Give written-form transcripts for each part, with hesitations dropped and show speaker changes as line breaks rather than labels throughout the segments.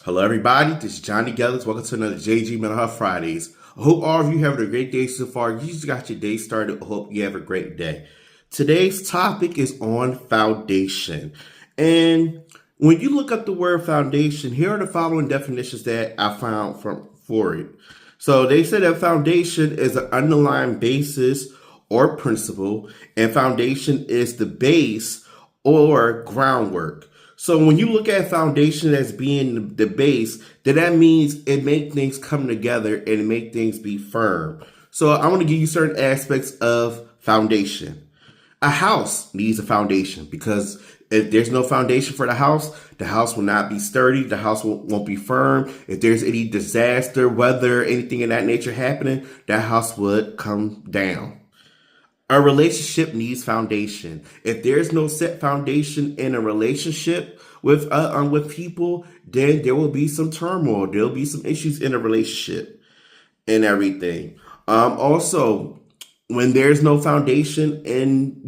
Hello, everybody. This is Johnnie Geathers. Welcome to another JG Mental Health Fridays. I hope all of you having a great day so far. You just got your day started. I hope you have a great day. Today's topic is on foundation. And when you look up the word foundation, here are the following definitions that I found for it. So they say that foundation is an underlying basis or principle, and foundation is the base or groundwork. So when you look at foundation as being the base, then that means it makes things come together and it make things be firm. So I want to give you certain aspects of foundation. A house needs a foundation because if there's no foundation for the house will not be sturdy, the house won't be firm. If there's any disaster, weather, anything of that nature happening, that house would come down. A relationship needs foundation. If there's no set foundation in a relationship with people, then there will be some turmoil. There'll be some issues in a relationship and everything. Also, when there's no foundation in,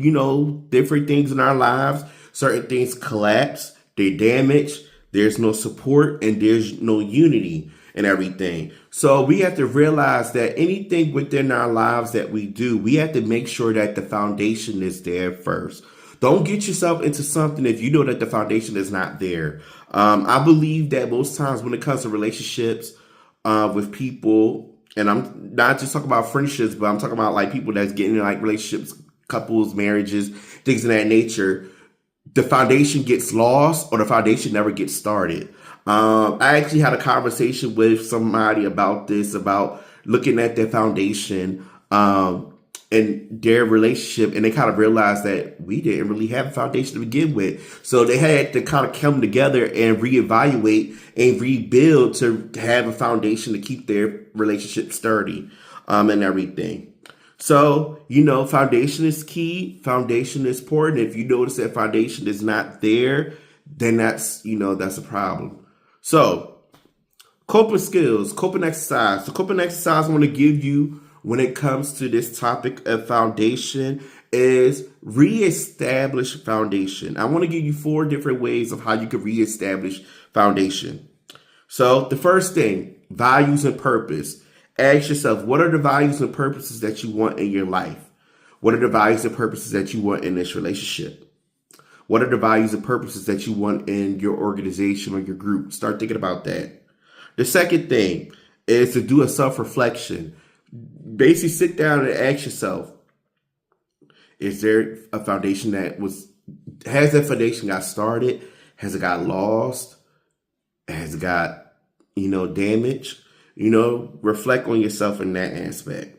different things in our lives, certain things collapse, they damage, there's no support, and there's no unity and everything. So we have to realize that anything within our lives that we do, we have to make sure that the foundation is there first. Don't get yourself into something if you know that the foundation is not there. I believe that most times when it comes to relationships with people, and I'm not just talking about friendships, but I'm talking about like people that's getting in like relationships, couples, marriages, things of that nature, the foundation gets lost or the foundation never gets started. I actually had a conversation with somebody about this, about looking at their foundation and their relationship, and they kind of realized that we didn't really have a foundation to begin with. So they had to kind of come together and reevaluate and rebuild to have a foundation to keep their relationship sturdy and everything. So, foundation is key. Foundation is important. If you notice that foundation is not there, then that's a problem. So, coping skills, coping exercise. The coping exercise I want to give you when it comes to this topic of foundation is reestablish foundation. I want to give you 4 different ways of how you can reestablish foundation. So, the first thing, values and purpose. Ask yourself, what are the values and purposes that you want in your life? What are the values and purposes that you want in this relationship? What are the values and purposes that you want in your organization or your group? Start thinking about that. The second thing is to do a self-reflection. Basically sit down and ask yourself, is there a foundation has that foundation got started? Has it got lost? Has it got, damaged? Reflect on yourself in that aspect.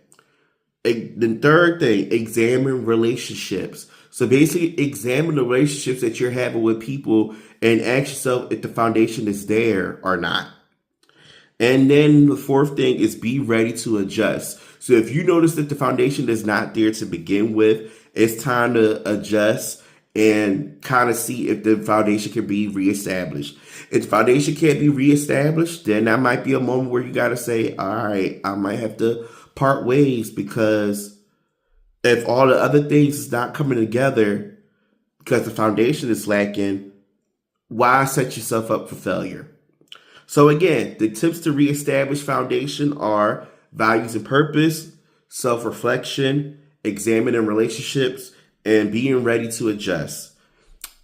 The third thing, examine relationships. So basically examine the relationships that you're having with people and ask yourself if the foundation is there or not. And then the fourth thing is be ready to adjust. So if you notice that the foundation is not there to begin with, it's time to adjust and kind of see if the foundation can be reestablished. If the foundation can't be reestablished, then that might be a moment where you got to say, all right, I might have to part ways, because if all the other things is not coming together because the foundation is lacking, why set yourself up for failure? So again, the tips to reestablish foundation are values and purpose, self-reflection, examining relationships, and being ready to adjust.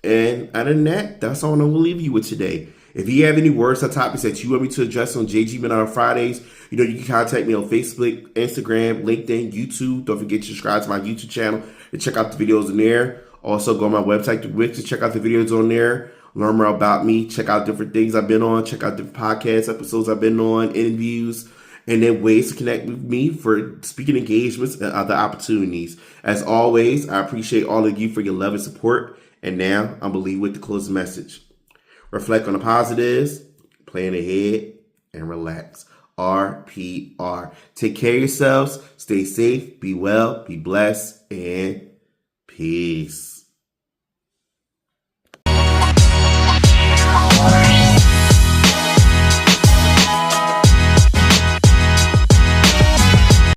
And other than that, that's all I'm going to leave you with today. If you have any words or topics that you want me to address on JG Men on Fridays, you can contact me on Facebook, Instagram, LinkedIn, YouTube. Don't forget to subscribe to my YouTube channel and check out the videos in there. Also, go on my website to check out the videos on there. Learn more about me. Check out different things I've been on. Check out different podcast episodes I've been on, interviews, and then ways to connect with me for speaking engagements and other opportunities. As always, I appreciate all of you for your love and support. And now I'm going to leave with the closing message. Reflect on the positives, plan ahead, and relax. RPR. Take care of yourselves. Stay safe. Be well. Be blessed. And peace.